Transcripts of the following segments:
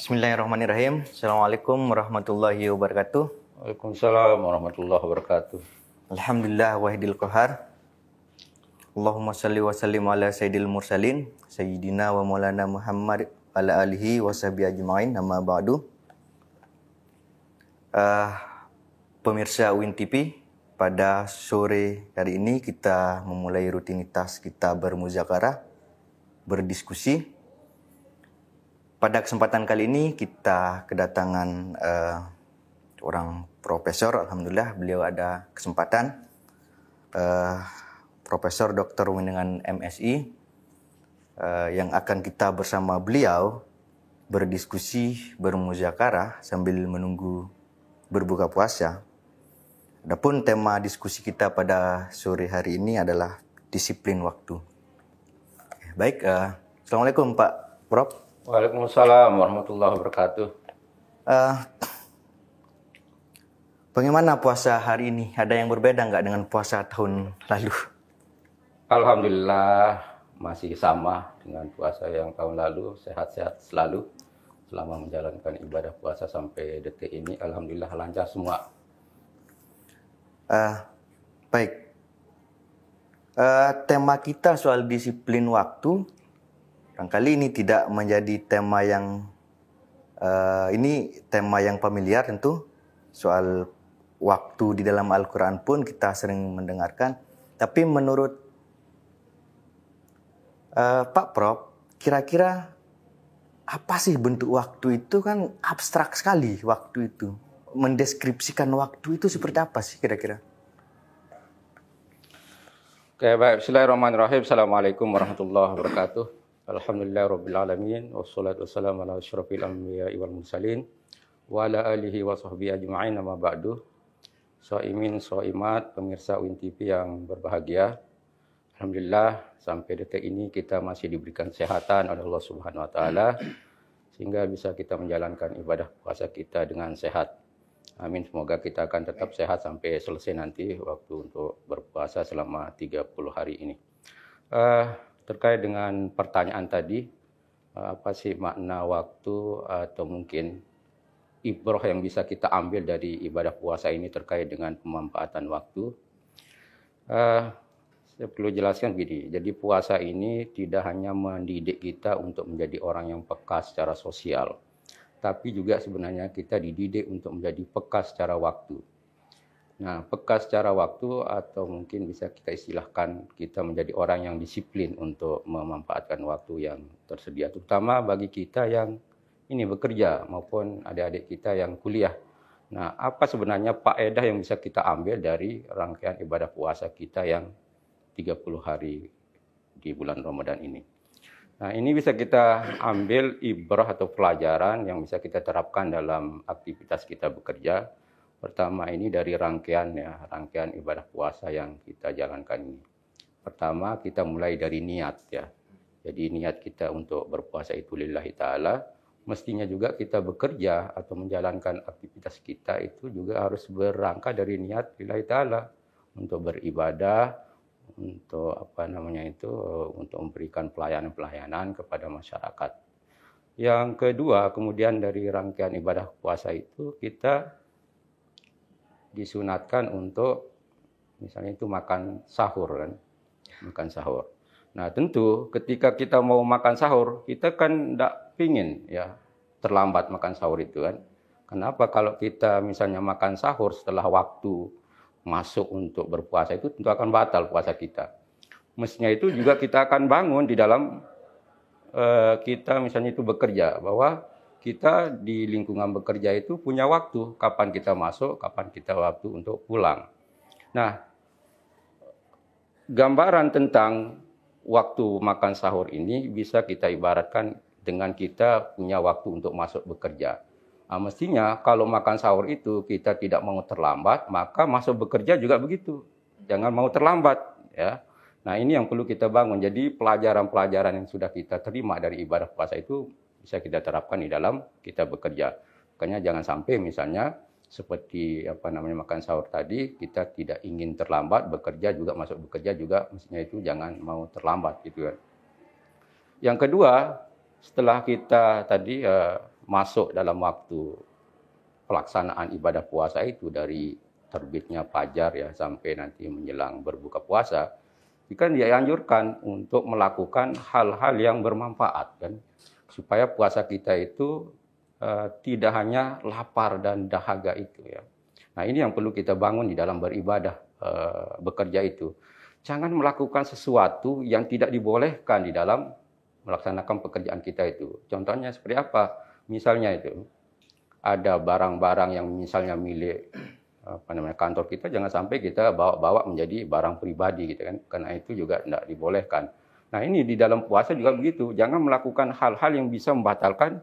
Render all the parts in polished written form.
Bismillahirrahmanirrahim. Assalamualaikum warahmatullahi wabarakatuh. Waalaikumsalam warahmatullahi wabarakatuh. Alhamdulillah wahidil qahar. Allahumma salli wa sallim ala sayyidil mursalin sayyidina wa maulana Muhammad ala alihi wa sahbihi ajma'in. Amma ba'du. Pemirsa UIN TV, pada sore hari ini kita memulai rutinitas kita bermuzakarah, berdiskusi. Pada kesempatan kali ini kita kedatangan orang profesor. Alhamdulillah beliau ada kesempatan. Profesor Dr. dengan MSI yang akan kita bersama beliau berdiskusi, bermuzakarah sambil menunggu berbuka puasa. Adapun tema diskusi kita pada sore hari ini adalah disiplin waktu. Baik, Assalamualaikum Pak Prof. Waalaikumsalam warahmatullahi wabarakatuh. Bagaimana puasa hari ini? Ada yang berbeda nggak dengan puasa tahun lalu? Alhamdulillah masih sama dengan puasa yang tahun lalu, sehat-sehat selalu. Selama menjalankan ibadah puasa sampai detik ini, alhamdulillah lancar semua. Baik. Tema kita soal disiplin waktu. Kali ini tidak menjadi tema yang ini tema yang familiar tentu. Soal waktu di dalam Al-Quran pun kita sering mendengarkan. Tapi menurut Pak Prof, kira-kira apa sih bentuk waktu itu? Kan abstrak sekali waktu itu. Mendeskripsikan waktu itu seperti apa sih kira-kira? Oke, baik. Bismillahirrahmanirrahim. Assalamualaikum warahmatullahi wabarakatuh. Alhamdulillahirrabbilalamin. Wassalatu wassalamu ala asyrafil anbiya'i wal mursalin wa ala alihi wa sahbihi ajma'in. Amma ba'du. Shaimin, shaimat, pemirsa UIN TV yang berbahagia. Alhamdulillah sampai detik ini kita masih diberikan kesehatan oleh Allah Subhanahu wa taala sehingga bisa kita menjalankan ibadah puasa kita dengan sehat. Amin, semoga kita akan tetap sehat sampai selesai nanti waktu untuk berpuasa selama 30 hari ini. Terkait dengan pertanyaan tadi, apa sih makna waktu atau mungkin ibrah yang bisa kita ambil dari ibadah puasa ini terkait dengan pemanfaatan waktu? Saya perlu jelaskan begini, jadi puasa ini tidak hanya mendidik kita untuk menjadi orang yang peka secara sosial, tapi juga sebenarnya kita dididik untuk menjadi peka secara waktu. Nah, peka secara waktu atau mungkin bisa kita istilahkan kita menjadi orang yang disiplin untuk memanfaatkan waktu yang tersedia, terutama bagi kita yang ini bekerja maupun adik-adik kita yang kuliah. Nah, apa sebenarnya faedah yang bisa kita ambil dari rangkaian ibadah puasa kita yang 30 hari di bulan Ramadan ini? Nah, ini bisa kita ambil ibrah atau pelajaran yang bisa kita terapkan dalam aktivitas kita bekerja. Pertama ini dari rangkaian ibadah puasa yang kita jalankan ini. Pertama kita mulai dari niat ya. Jadi niat kita untuk berpuasa itu lillahi ta'ala. Mestinya juga kita bekerja atau menjalankan aktivitas kita itu juga harus berangkat dari niat lillahi ta'ala. Untuk beribadah, untuk untuk memberikan pelayanan-pelayanan kepada masyarakat. Yang kedua, kemudian dari rangkaian ibadah puasa itu kita disunatkan untuk misalnya itu makan sahur kan, makan sahur. Nah tentu ketika kita mau makan sahur kita kan tidak pingin ya terlambat makan sahur itu kan. Kenapa? Kalau kita misalnya makan sahur setelah waktu masuk untuk berpuasa itu tentu akan batal puasa kita. Mestinya itu juga kita akan bangun di dalam kita misalnya itu bekerja, bahwa kita di lingkungan bekerja itu punya waktu, kapan kita masuk, kapan kita waktu untuk pulang. Nah, gambaran tentang waktu makan sahur ini bisa kita ibaratkan dengan kita punya waktu untuk masuk bekerja. Nah, mestinya kalau makan sahur itu kita tidak mau terlambat, maka masuk bekerja juga begitu. Jangan mau terlambat, ya. Nah, ini yang perlu kita bangun. Jadi pelajaran-pelajaran yang sudah kita terima dari ibadah puasa itu bisa kita terapkan di dalam kita bekerja. Makanya jangan sampai misalnya seperti makan sahur tadi, kita tidak ingin terlambat, bekerja juga, masuk bekerja juga, mestinya itu jangan mau terlambat gitu kan. Yang kedua, setelah kita tadi masuk dalam waktu pelaksanaan ibadah puasa itu dari terbitnya fajar ya sampai nanti menjelang berbuka puasa, kan dianjurkan untuk melakukan hal-hal yang bermanfaat kan, supaya puasa kita itu tidak hanya lapar dan dahaga itu ya. Nah ini yang perlu kita bangun di dalam beribadah, bekerja itu. Jangan melakukan sesuatu yang tidak dibolehkan di dalam melaksanakan pekerjaan kita itu. Contohnya seperti apa? Misalnya itu ada barang-barang yang misalnya milik kantor kita, jangan sampai kita bawa-bawa menjadi barang pribadi gitu kan, karena itu juga tidak dibolehkan. Nah ini di dalam puasa juga begitu, jangan melakukan hal-hal yang bisa membatalkan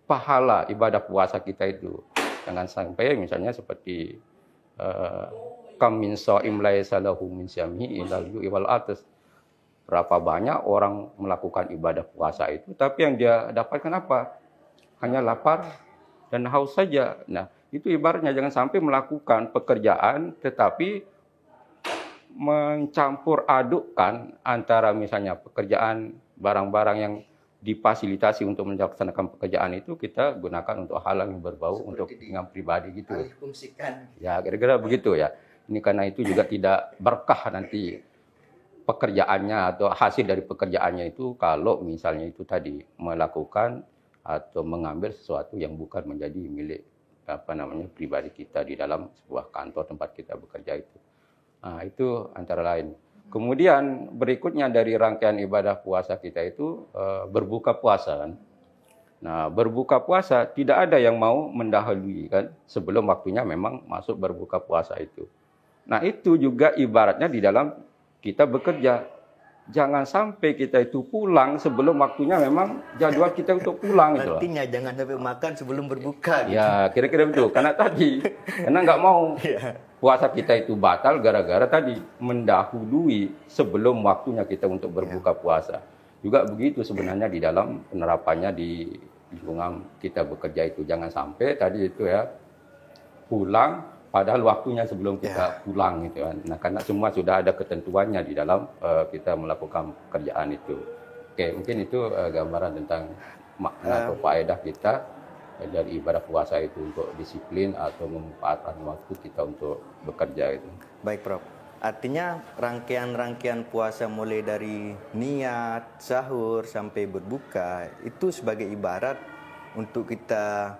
pahala ibadah puasa kita itu. Jangan sampai misalnya seperti kam min shaim laisa lahu min syamihi ilal ju'i wal atas. Berapa banyak orang melakukan ibadah puasa itu, tapi yang dia dapatkan apa? Hanya lapar dan haus saja. Nah, itu ibaratnya jangan sampai melakukan pekerjaan tetapi mencampur adukkan antara misalnya pekerjaan barang-barang yang difasilitasi untuk melaksanakan pekerjaan itu kita gunakan untuk hal yang berbau seperti untuk kepentingan pribadi gitu. Ya, kira-kira begitu ya. Ini karena itu juga tidak berkah nanti pekerjaannya atau hasil dari pekerjaannya itu kalau misalnya itu tadi melakukan atau mengambil sesuatu yang bukan menjadi milik pribadi kita di dalam sebuah kantor tempat kita bekerja itu. Nah, itu antara lain. Kemudian berikutnya dari rangkaian ibadah puasa kita itu berbuka puasa kan. Nah, berbuka puasa tidak ada yang mau mendahului kan sebelum waktunya memang masuk berbuka puasa itu. Nah, itu juga ibaratnya di dalam kita bekerja. Jangan sampai kita itu pulang sebelum waktunya memang jadwal kita untuk pulang gitu. Artinya jangan sampai makan sebelum berbuka. Gitu. Ya, kira-kira betul. Karena nggak mau puasa kita itu batal gara-gara tadi mendahului sebelum waktunya kita untuk berbuka puasa. Juga begitu sebenarnya di dalam penerapannya di lingkungan kita bekerja itu. Jangan sampai tadi itu ya pulang padahal waktunya sebelum kita pulang gitu kan. Nah, karena semua sudah ada ketentuannya di dalam kita melakukan pekerjaan itu. Oke, mungkin itu gambaran tentang makna atau faedah kita dari ibadah puasa itu untuk disiplin atau memanfaatkan waktu kita untuk bekerja itu. Baik, Prof. Artinya rangkaian-rangkaian puasa mulai dari niat, sahur sampai berbuka itu sebagai ibarat untuk kita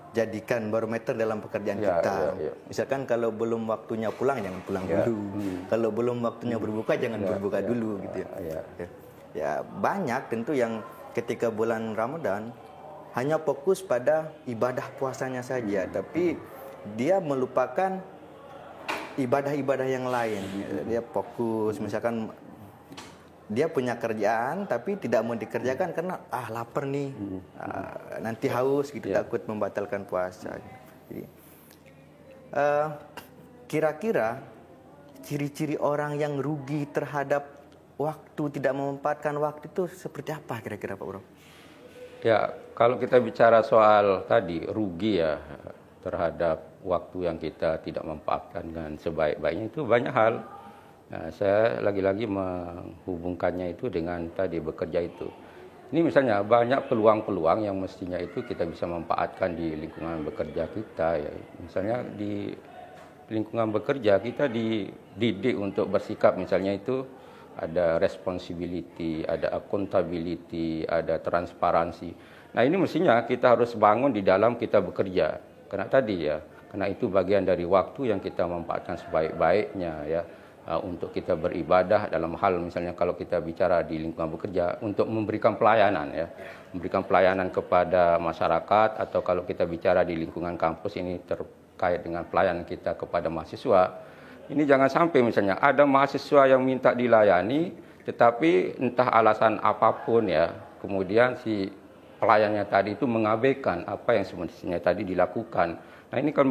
jadikan barometer dalam pekerjaan kita. Misalkan kalau belum waktunya pulang jangan pulang dulu. Kalau belum waktunya berbuka jangan berbuka dulu gitu ya. Ya, banyak tentu yang ketika bulan Ramadan hanya fokus pada ibadah puasanya saja, tapi dia melupakan ibadah-ibadah yang lain. Dia fokus misalkan dia punya kerjaan tapi tidak mau dikerjakan karena lapar nih, nanti haus gitu, takut membatalkan puasa. Jadi kira-kira ciri-ciri orang yang rugi terhadap waktu, tidak memanfaatkan waktu itu seperti apa kira-kira Pak Bro? Ya, kalau kita bicara soal tadi rugi ya terhadap waktu yang kita tidak memanfaatkan dengan sebaik-baiknya itu banyak hal. Nah, saya lagi-lagi menghubungkannya itu dengan tadi bekerja itu. Ini misalnya banyak peluang-peluang yang mestinya itu kita bisa manfaatkan di lingkungan bekerja kita ya. Misalnya di lingkungan bekerja kita dididik untuk bersikap misalnya itu ada responsibility, ada accountability, ada transparansi. Nah, ini mestinya kita harus bangun di dalam kita bekerja. Karena tadi ya, karena itu bagian dari waktu yang kita manfaatkan sebaik-baiknya ya. Untuk kita beribadah dalam hal misalnya kalau kita bicara di lingkungan bekerja untuk memberikan pelayanan ya, memberikan pelayanan kepada masyarakat, atau kalau kita bicara di lingkungan kampus ini terkait dengan pelayanan kita kepada mahasiswa. Ini jangan sampai misalnya ada mahasiswa yang minta dilayani tetapi entah alasan apapun ya, kemudian si pelayannya tadi itu mengabaikan apa yang semestinya tadi dilakukan. Nah, ini kan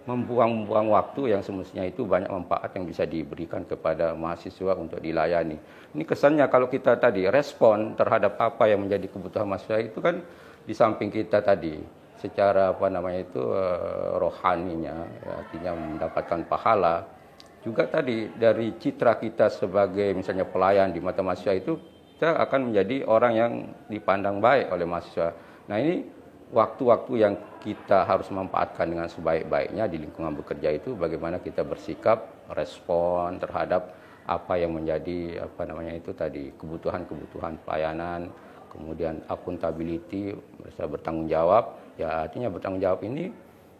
membuang-buang waktu yang semestinya itu banyak manfaat yang bisa diberikan kepada mahasiswa untuk dilayani. Ini kesannya kalau kita tadi respon terhadap apa yang menjadi kebutuhan mahasiswa itu kan di samping kita tadi secara rohaninya ya, artinya mendapatkan pahala, juga tadi dari citra kita sebagai misalnya pelayan di mata mahasiswa itu kita akan menjadi orang yang dipandang baik oleh mahasiswa. Nah, ini waktu-waktu yang kita harus manfaatkan dengan sebaik-baiknya di lingkungan bekerja itu, bagaimana kita bersikap, respon terhadap apa yang menjadi kebutuhan-kebutuhan pelayanan, kemudian accountability, bisa bertanggung jawab. Ya, artinya bertanggung jawab ini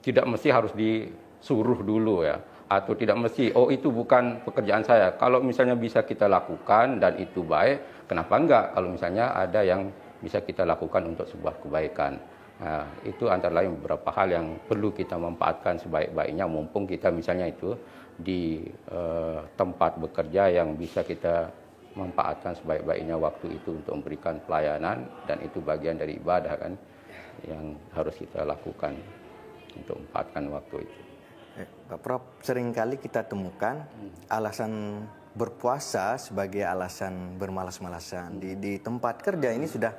tidak mesti harus disuruh dulu ya, atau tidak mesti itu bukan pekerjaan saya. Kalau misalnya bisa kita lakukan dan itu baik, kenapa enggak kalau misalnya ada yang bisa kita lakukan untuk sebuah kebaikan. Nah, itu antara lain beberapa hal yang perlu kita manfaatkan sebaik-baiknya, mumpung kita misalnya itu di tempat bekerja yang bisa kita manfaatkan sebaik-baiknya waktu itu untuk memberikan pelayanan, dan itu bagian dari ibadah kan yang harus kita lakukan untuk manfaatkan waktu itu. Pak Prof, seringkali kita temukan alasan berpuasa sebagai alasan bermalas-malasan. Di tempat kerja ini sudah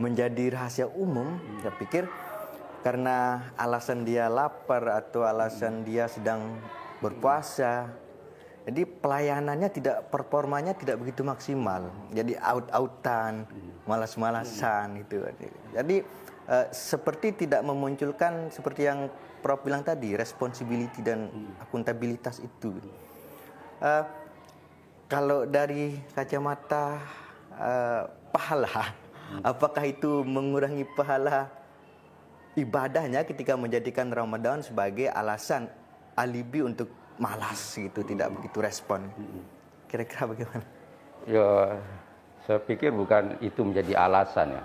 menjadi rahasia umum. Saya pikir karena alasan dia lapar atau alasan dia sedang berpuasa, jadi pelayanannya performanya tidak begitu maksimal. Jadi out-outan, malas-malasan itu. Jadi seperti tidak memunculkan seperti yang Prof bilang tadi, responsibility dan akuntabilitas itu. Kalau dari kacamata pahala, apakah itu mengurangi pahala ibadahnya ketika menjadikan Ramadan sebagai alasan alibi untuk malas gitu, tidak begitu respon? Kira-kira bagaimana? Ya, saya pikir bukan itu menjadi alasan ya.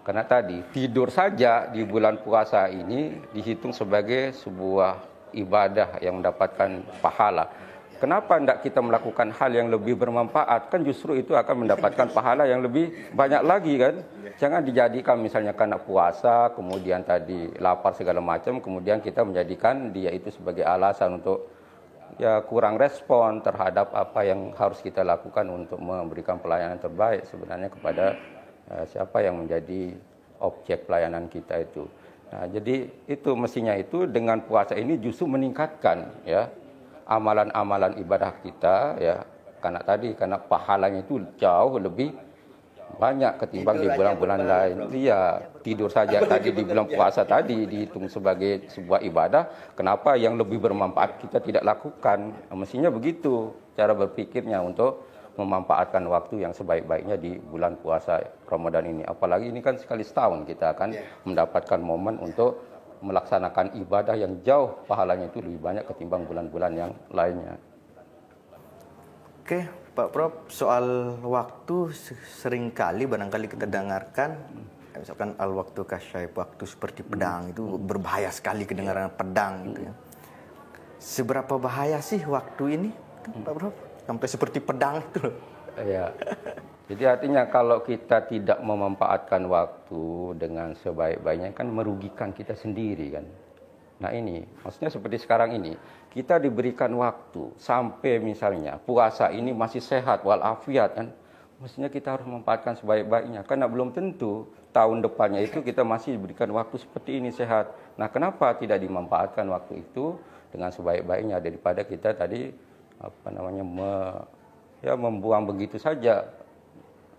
Karena tadi tidur saja di bulan puasa ini dihitung sebagai sebuah ibadah yang mendapatkan pahala. Kenapa tidak kita melakukan hal yang lebih bermanfaat? Kan justru itu akan mendapatkan pahala yang lebih banyak lagi kan. Jangan dijadikan misalnya karena puasa, kemudian tadi lapar segala macam, kemudian kita menjadikan dia itu sebagai alasan untuk ya kurang respon terhadap apa yang harus kita lakukan untuk memberikan pelayanan terbaik sebenarnya kepada siapa yang menjadi objek pelayanan kita itu. Nah, jadi itu mestinya itu dengan puasa ini justru meningkatkan ya amalan-amalan ibadah kita ya, karena pahalanya itu jauh lebih banyak ketimbang di bulan-bulan lain. Iya, tidur saja tadi di bulan puasa tadi dihitung sebagai sebuah ibadah, kenapa yang lebih bermanfaat kita tidak lakukan? Nah, mestinya begitu cara berpikirnya untuk memanfaatkan waktu yang sebaik-baiknya di bulan puasa Ramadan ini. Apalagi ini kan sekali setahun kita akan mendapatkan momen untuk melaksanakan ibadah yang jauh pahalanya itu lebih banyak ketimbang bulan-bulan yang lainnya. Oke, Pak Prof, soal waktu seringkali barangkali kita dengarkan, misalkan al-waktu kasyaif, waktu seperti pedang, itu berbahaya sekali kedengaran pedang gitu ya. Seberapa bahaya sih waktu ini, Pak Prof? Sampai seperti pedang itu loh. Ya. Jadi artinya kalau kita tidak memanfaatkan waktu dengan sebaik-baiknya kan merugikan kita sendiri kan. Nah ini, maksudnya seperti sekarang ini, kita diberikan waktu sampai misalnya puasa ini masih sehat walafiat kan. Mestinya kita harus memanfaatkan sebaik-baiknya, karena belum tentu tahun depannya itu kita masih diberikan waktu seperti ini sehat. Nah kenapa tidak dimanfaatkan waktu itu dengan sebaik-baiknya daripada kita tadi membuang begitu saja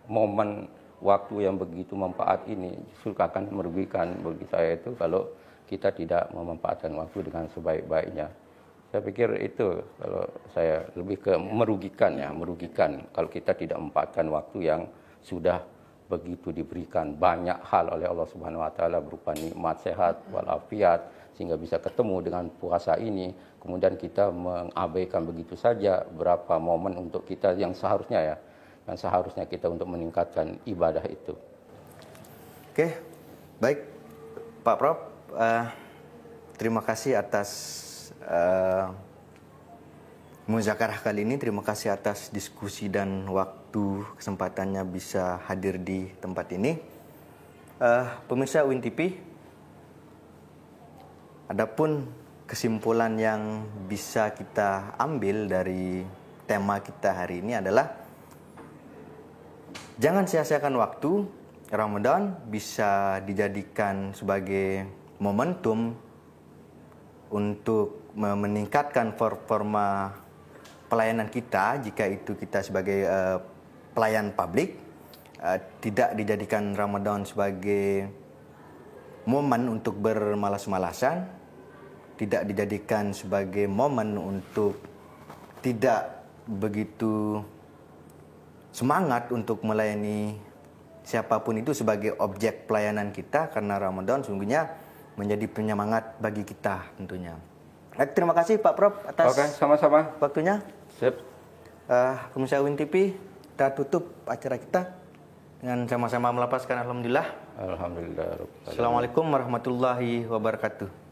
momen waktu yang begitu manfaat ini, justru akan merugikan bagi saya itu kalau kita tidak memanfaatkan waktu dengan sebaik-baiknya. Saya pikir itu kalau saya lebih ke merugikan kalau kita tidak memanfaatkan waktu yang sudah begitu diberikan banyak hal oleh Allah Subhanahu wa taala berupa nikmat sehat walafiat sehingga bisa ketemu dengan puasa ini, kemudian kita mengabaikan begitu saja berapa momen untuk kita yang seharusnya kita untuk meningkatkan ibadah itu. Oke, baik Pak Prof, terima kasih atas muzakarah kali ini, terima kasih atas diskusi dan waktu kesempatannya bisa hadir di tempat ini. Pemirsa UIN TV, adapun kesimpulan yang bisa kita ambil dari tema kita hari ini adalah jangan sia-siakan waktu. Ramadan bisa dijadikan sebagai momentum untuk meningkatkan performa pelayanan kita, jika itu kita sebagai pelayan publik, tidak dijadikan Ramadan sebagai momen untuk bermalas-malasan, tidak dijadikan sebagai momen untuk tidak begitu semangat untuk melayani siapapun itu sebagai objek pelayanan kita, karena Ramadan sungguhnya menjadi penyemangat bagi kita tentunya. Baik, terima kasih Pak Prof atas sama-sama waktunya. Sip. Pemirsa UIN TV, kita tutup acara kita dengan sama-sama melapaskan alhamdulillah. Alhamdulillah. Assalamualaikum warahmatullahi wabarakatuh.